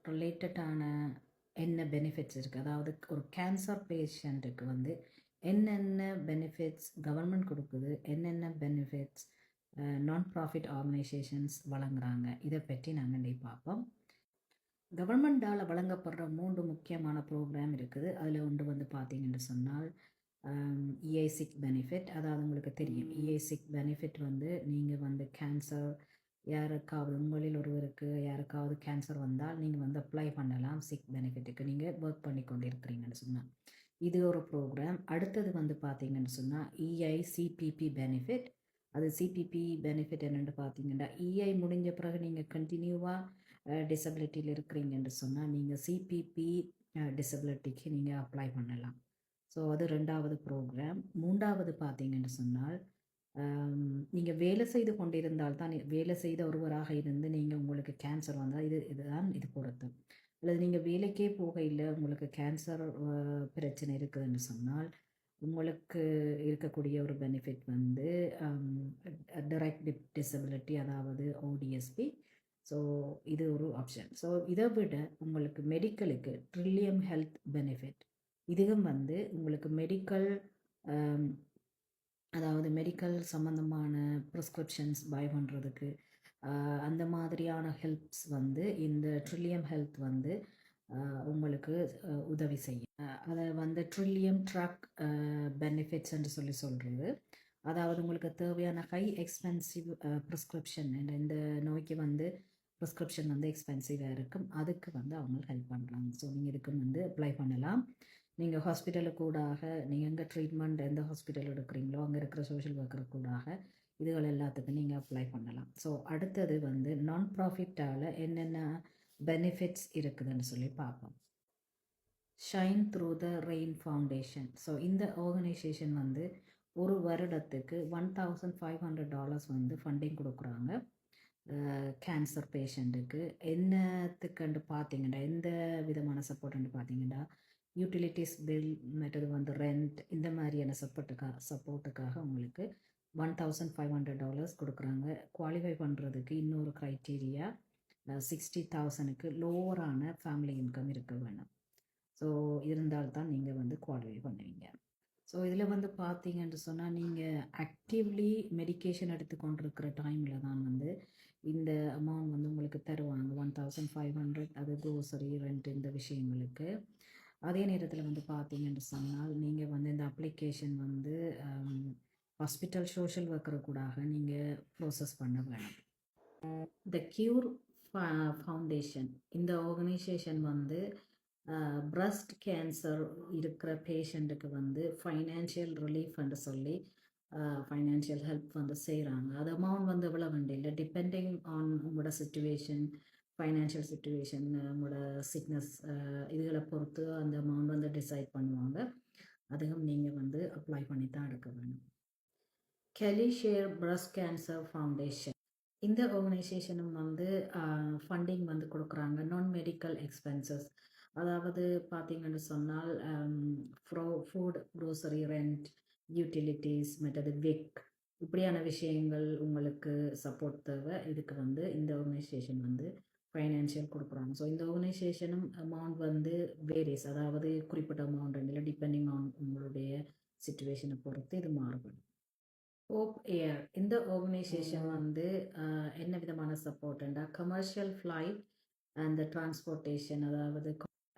ரிலேட்டடான என்ன பெனிஃபிட்ஸ் இருக்குது, அதாவது ஒரு கேன்சர் பேஷண்ட்டுக்கு வந்து என்னென்ன பெனிஃபிட்ஸ் கவர்மெண்ட் கொடுக்குது, என்னென்ன பெனிஃபிட்ஸ் நான் ப்ராஃபிட் ஆர்கனைசேஷன்ஸ் வழங்குறாங்க, இதை பற்றி நாங்கள் இன்றைக்கி பார்ப்போம். கவர்மெண்டால் வழங்கப்படுற 3 முக்கியமான ப்ரோக்ராம் இருக்குது. அதில் ஒன்று வந்து பார்த்தீங்கன்னு சொன்னால் இஐ சிக் பெனிஃபிட். அதாவது உங்களுக்கு தெரியும், இஐ சிக் பெனிஃபிட் வந்து நீங்கள் வந்து கேன்சர் யாருக்காவது உங்களில் ஒருவருக்கு யாருக்காவது கேன்சர் வந்தால் நீங்கள் வந்து அப்ளை பண்ணலாம் சிக் பெனிஃபிட்டுக்கு, நீங்கள் ஒர்க் பண்ணி கொண்டு இருக்கிறீங்கன்னு சொன்னால். இது ஒரு ப்ரோக்ராம். அடுத்தது வந்து பார்த்தீங்கன்னு சொன்னால் இஐ சிபிபி பெனிஃபிட். அது சிபிபி பெனிஃபிட் என்னென்னு பார்த்தீங்கன்னா, இஐ முடிஞ்ச பிறகு நீங்கள் கண்டினியூவாக டிசபிலிட்டியில் இருக்கிறீங்கன்னு சொன்னால் நீங்கள் சிபிபி டிசபிலிட்டிக்கு நீங்கள் அப்ளை பண்ணலாம். ஸோ அது 2வது ப்ரோக்ராம். 3வது பார்த்தீங்கன்னு சொன்னால் நீங்கள் வேலை செய்து கொண்டிருந்தால் தான், வேலை செய்த ஒருவராக இருந்து நீங்கள் உங்களுக்கு கேன்சர் வந்தால் இதுதான் இது பொறுத்து. அல்லது நீங்கள் வேலைக்கே போக இல்லை, உங்களுக்கு கேன்சர் பிரச்சனை இருக்குதுன்னு சொன்னால் உங்களுக்கு இருக்கக்கூடிய ஒரு பெனிஃபிட் வந்து டைரக்ட் டிசபிலிட்டி, அதாவது ஓடிஎஸ்பி. ஸோ இது ஒரு ஆப்ஷன். ஸோ இதை விட உங்களுக்கு மெடிக்கலுக்கு ட்ரில்லியம் ஹெல்த் பெனிஃபிட், இதுவும் வந்து உங்களுக்கு மெடிக்கல் அதாவது மெடிக்கல் சம்மந்தமான ப்ரிஸ்கிரிப்ஷன்ஸ் பை பண்ணுறதுக்கு அந்த மாதிரியான ஹெல்ப்ஸ் வந்து இந்த ட்ரில்லியம் ஹெல்த் வந்து உங்களுக்கு உதவி செய்யும். அதை வந்து ட்ரில்லியம் ட்ரக் பெனிஃபிட்ஸ் என்று சொல்கிறது. அதாவது உங்களுக்கு தேவையான ஹை எக்ஸ்பென்சிவ் ப்ரிஸ்கிரிப்ஷன், இந்த நோய்க்கு வந்து ப்ரிஸ்கிரிப்ஷன் வந்து எக்ஸ்பென்சிவாக இருக்கும், அதுக்கு வந்து அவங்க ஹெல்ப் பண்ணுறாங்க. ஸோ நீங்கள் இதுக்கு வந்து அப்ளை பண்ணலாம். நீங்கள் ஹாஸ்பிட்டலுக்கு கூடாக நீங்கள் எங்கே ட்ரீட்மெண்ட் எந்த ஹாஸ்பிட்டல் எடுக்கிறீங்களோ அங்கே இருக்கிற சோஷியல் ஒர்க்கர் கூடாக இதுகள் எல்லாத்துக்கும் நீங்கள் அப்ளை பண்ணலாம். ஸோ அடுத்தது வந்து நான் ப்ராஃபிட்டால் என்னென்ன பெனிஃபிட்ஸ் இருக்குதுன்னு சொல்லி பார்ப்போம். Shine through the rain foundation. So இந்த ஆர்கனைசேஷன் வந்து ஒரு வருடத்துக்கு $1,500 வந்து ஃபண்டிங் கொடுக்குறாங்க கேன்சர் பேஷண்ட்டுக்கு. என்னத்துக்குன்னு பார்த்தீங்கன்னா, எந்த விதமான சப்போர்ட்டுன்னு பார்த்தீங்கன்னா, யூட்டிலிட்டிஸ் பில், மற்றது வந்து ரெண்ட், இந்த மாதிரியான சப்போர்ட்டுக்காக உங்களுக்கு $1,500 கொடுக்குறாங்க. குவாலிஃபை பண்ணுறதுக்கு இன்னொரு க்ரைட்டீரியா 60,000க்கு லோவரான ஃபேமிலி இன்கம் இருக்க வேணும். ஸோ இருந்தால்தான் நீங்கள் வந்து குவாலிஃபை பண்ணுவீங்க. ஸோ இதில் வந்து பார்த்தீங்கன்னு சொன்னால் நீங்கள் ஆக்டிவ்லி மெடிக்கேஷன் எடுத்துக்கொண்டிருக்கிற டைமில் தான் வந்து இந்த அமௌண்ட் வந்து உங்களுக்கு தருவாங்க 1,500. அது க்ரோசரி, ரெண்ட், இந்த விஷயங்களுக்கு. அதே நேரத்தில் வந்து பார்த்தீங்கன்னு சொன்னால் நீங்கள் வந்து இந்த அப்ளிகேஷன் வந்து ஹாஸ்பிட்டல் சோஷியல் ஒர்க்கர் கூடாக நீங்கள் ப்ரோசஸ் பண்ண வேணும். த க்யூர் ஃபவுண்டேஷன், இந்த ஆர்கனைசேஷன் வந்து பிரஸ்ட் கேன்சர் இருக்கிற பேஷண்ட்டுக்கு வந்து ஃபைனான்ஷியல் ரிலீஃப்னு சொல்லி ஃபைனான்ஷியல் ஹெல்ப் வந்து செய்கிறாங்க. அது அமௌண்ட் வந்து எவ்வளோ வேண்டிய இல்லை, டிபெண்டிங் ஆன் உங்களோட சிச்சுவேஷன், ஃபைனான்ஷியல் சிச்சுவேஷன், உங்களோட சிக்னஸ், இதுகளை பொறுத்து அந்த அமௌண்ட் வந்து டிசைட் பண்ணுவாங்க. அதுவும் நீங்கள் வந்து அப்ளை பண்ணி தான் எடுக்க வேணும். Kelly share breast cancer foundation, இந்த ஆர்கனைசேஷனும் வந்து ஃபண்டிங் வந்து கொடுக்குறாங்க நான் மெடிக்கல் எக்ஸ்பென்சஸ். அதாவது பார்த்தீங்கன்னு சொன்னால் ஃபுட், க்ரோசரி, ரெண்ட், யூட்டிலிட்டிஸ், மற்றது விக், இப்படியான விஷயங்கள் உங்களுக்கு சப்போர்ட் தேவை. இதுக்கு வந்து இந்த ஆர்கனைசேஷன் வந்து ஃபைனான்ஷியல் கொடுக்குறாங்க. ஸோ இந்த ஆர்கனைசேஷனும் அமௌண்ட் வந்து வேரியஸ், அதாவது குறிப்பிட்ட அமௌண்ட் இல்லை, டிபெண்டிங் ஆன் உங்களுடைய சிச்சுவேஷனை பொறுத்து இது மாறுபடும். ஹோப் ஏர், இந்த ஆர்கனைசேஷன் வந்து என்ன விதமான சப்போர்ட்டுண்டா கமர்ஷியல் ஃப்ளைட் அண்ட் டிரான்ஸ்போர்ட்டேஷன், அதாவது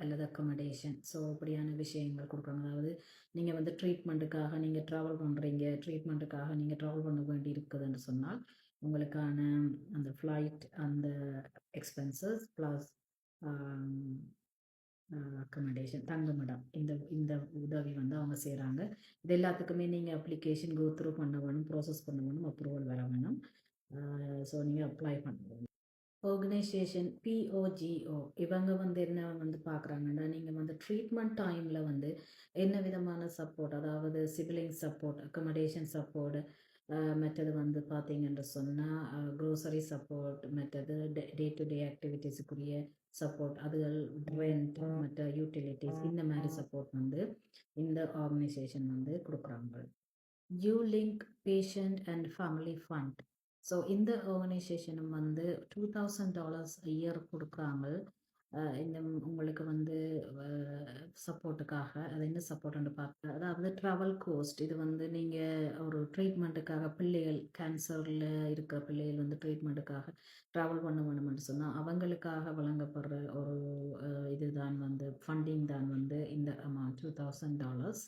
அல்லது அக்கமடேஷன். ஸோ இப்படியான விஷயங்கள் கொடுக்குறாங்க. அதாவது நீங்கள் வந்து ட்ரீட்மெண்ட்டுக்காக நீங்கள் ட்ராவல் பண்ணுறீங்க, ட்ரீட்மெண்ட்டுக்காக நீங்கள் ட்ராவல் பண்ண வேண்டி இருக்குதுன்னு சொன்னால் உங்களுக்கான அந்த ஃப்ளைட், அந்த எக்ஸ்பென்சஸ் ப்ளஸ் அக்கமடேஷன், தங்குமிடம், இந்த உதவி வந்து அவங்க செய்கிறாங்க. இது எல்லாத்துக்குமே நீங்கள் அப்ளிகேஷன் கோ த்ரூ பண்ண வேணும், ப்ராசஸ் பண்ண வேணும், அப்ரூவல் வர வேணும். ஸோ நீங்கள் அப்ளை பண்ணணும். ஆர்கனைசேஷன் POGO, இவங்க வந்து என்ன வந்து பார்க்குறாங்கன்னா, நீங்கள் வந்து ட்ரீட்மெண்ட் டைமில் வந்து என்ன விதமான சப்போர்ட், அதாவது சிபிலிங் சப்போர்ட், அக்கமடேஷன் சப்போர்ட், மற்றது வந்து பார்த்தீங்கன்னு சொன்னால் க்ரோசரி சப்போர்ட், மற்றது டே டு டே ஆக்டிவிட்டீஸுக்குரிய சப்போர்ட், அதுகள் ரெண்ட், மற்ற யூட்டிலிட்டிஸ், இந்த மாதிரி சப்போர்ட் வந்து இந்த ஆர்கனைசேஷன் வந்து கொடுக்குறாங்க. யூலிங்க் patient and family fund. So இந்த ஆர்கனைசேஷனும் வந்து $2,000 a year கொடுக்குறாங்க இந்த உங்களுக்கு வந்து சப்போர்ட்டுக்காக அது என்ன சப்போர்ட்னு பார்க்க அதாவது ட்ராவல் கோஸ்ட் இது வந்து நீங்கள் ஒரு ட்ரீட்மெண்ட்டுக்காக பிள்ளைகள் கேன்சரில் இருக்கிற பிள்ளைகள் வந்து ட்ரீட்மெண்ட்டுக்காக ட்ராவல் பண்ண வேணும்னு சொன்னால் அவங்களுக்காக வழங்கப்படுற ஒரு இதுதான் வந்து ஃபண்டிங் தான் வந்து இந்த amount $2000.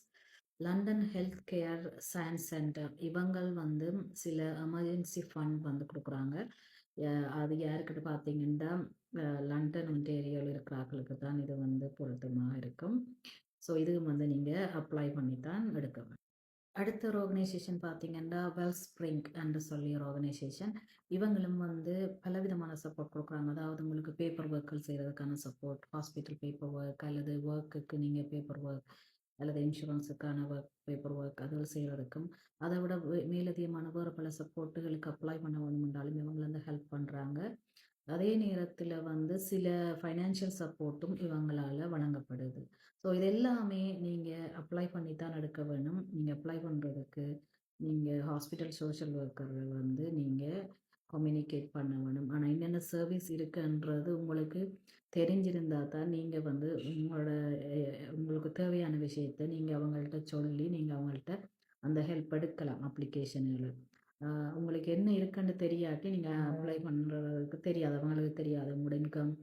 London health care science centre இவங்கள் வந்து சில எமர்ஜென்சி ஃபண்ட் வந்து கொடுக்குறாங்க. அது யாருக்கிட்ட பார்த்தீங்கன்னா லண்டன் ஒன்டேரியோவில் இருக்கிற ஆட்களுக்கு தான் இது வந்து பொருத்தமாக இருக்கும். ஸோ இதுவும் வந்து நீங்கள் அப்ளை பண்ணி தான் எடுக்க வேண்டும். அடுத்த ஒரு ஆர்கனைசேஷன் பார்த்தீங்கன்னா வெல் ஸ்ப்ரிங் என்று சொல்லி ஒரு ஆர்கனைசேஷன். இவங்களும் வந்து பலவிதமான சப்போர்ட் கொடுக்குறாங்க. அதாவது உங்களுக்கு பேப்பர் ஒர்க்கள் செய்கிறதுக்கான சப்போர்ட், ஹாஸ்பிட்டல் பேப்பர் ஒர்க் அல்லது ஒர்க்குக்கு நீங்கள் பேப்பர் ஒர்க் அல்லது இன்சூரன்ஸுக்கான ஒர்க் பேப்பர் ஒர்க் அதில் செய்கிறதுக்கும் அதை விட மேலதிகமான வேறு பல சப்போர்ட்டுகளுக்கு அப்ளை பண்ண வேணுமென்றாலும் இவங்க வந்து ஹெல்ப் பண்ணுறாங்க. அதே நேரத்தில் வந்து சில ஃபைனான்ஷியல் சப்போர்ட்டும் இவங்களால் வழங்கப்படுது. ஸோ இது எல்லாமே நீங்கள் அப்ளை பண்ணி தான் எடுக்க வேணும். நீங்கள் அப்ளை பண்ணுறதுக்கு நீங்கள் ஹாஸ்பிட்டல் சோஷியல் ஒர்க்கர்கள் வந்து நீங்கள் கம்யூனிகேட் பண்ண வேணும். ஆனால் என்னென்ன சர்வீஸ் இருக்குன்றது உங்களுக்கு தெரிஞ்சிருந்தால் தான் நீங்கள் வந்து உங்களுக்கு தேவையான விஷயத்தை நீங்கள் அவங்கள்ட்ட சொல்லி நீங்கள் அவங்கள்ட்ட அந்த ஹெல்ப் எடுக்கலாம் அப்ளிகேஷனில். உங்களுக்கு என்ன இருக்குன்னு தெரியாட்டி நீங்கள் அப்ளை பண்ணுறதுக்கு தெரியாது, அவங்களுக்கு தெரியாது உங்களோட இன்கம்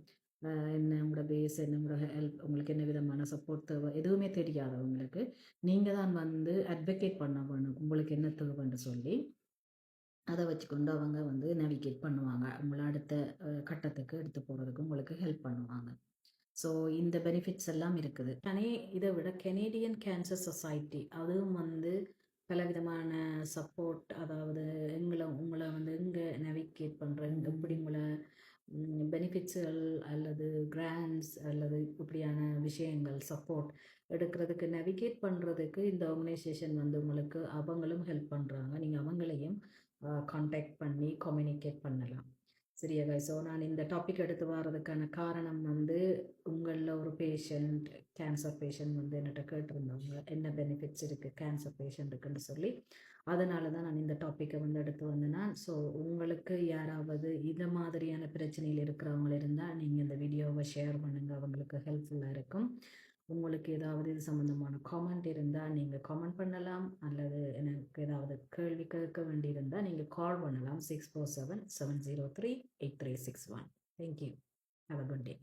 என்ன, உங்களோட பேஸ் என்ன, உங்களோட ஹெல்ப், உங்களுக்கு என்ன விதமான சப்போர்ட் தேவை எதுவுமே தெரியாது அவங்களுக்கு. நீங்கள் தான் வந்து அட்வொகேட் பண்ண வேணும் உங்களுக்கு என்ன தேவைன்னு சொல்லி. அதை வச்சுக்கொண்டு அவங்க வந்து நேவிகேட் பண்ணுவாங்க, உங்களை அடுத்த கட்டத்துக்கு எடுத்து போகிறதுக்கு உங்களுக்கு ஹெல்ப் பண்ணுவாங்க. ஸோ இந்த பெனிஃபிட்ஸ் எல்லாம் இருக்குது. ஆனால் இதை விட கெனேடியன் கேன்சர் சொசைட்டி அதுவும் வந்து பலவிதமான சப்போர்ட், அதாவது உங்களை வந்து எங்கே நேவிகேட் பண்ணுறேன், எப்படி உங்களை பெனிஃபிட்ஸுகள் அல்லது கிராண்ட்ஸ் அல்லது இப்படியான விஷயங்கள் சப்போர்ட் எடுக்கிறதுக்கு நேவிகேட் பண்ணுறதுக்கு இந்த ஆர்கனைசேஷன் வந்து உங்களுக்கு அவங்களும் ஹெல்ப் பண்ணுறாங்க. நீங்கள் அவங்களையும் கான்டாக்ட் பண்ணி கம்யூனிகேட் பண்ணலாம். சரியா guys? ஸோ நான் இந்த டாபிக் எடுத்து வர்றதுக்கான காரணம் வந்து உங்களில் ஒரு பேஷண்ட், கேன்சர் பேஷண்ட் வந்து என்கிட்ட கேட்டிருந்தவங்க என்ன பெனிஃபிட்ஸ் இருக்குது கேன்சர் பேஷண்ட்டுக்குன்னு சொல்லி. அதனால தான் நான் இந்த டாப்பிக்கை வந்து எடுத்து வந்தேன்னா. ஸோ உங்களுக்கு யாராவது இந்த மாதிரியான பிரச்சனையில் இருக்கிறவங்க இருந்தால் நீங்கள் இந்த வீடியோவை ஷேர் பண்ணுங்கள், அவங்களுக்கு ஹெல்ப்ஃபுல்லாக இருக்கும். உங்களுக்கு ஏதாவது இது சம்மந்தமான காமெண்ட் இருந்தால் நீங்கள் காமெண்ட் பண்ணலாம், அல்லது எனக்கு ஏதாவது கேள்வி கேட்க வேண்டியிருந்தால் நீங்கள் கால் பண்ணலாம் 647-703-8361. Thank you. Have a good day.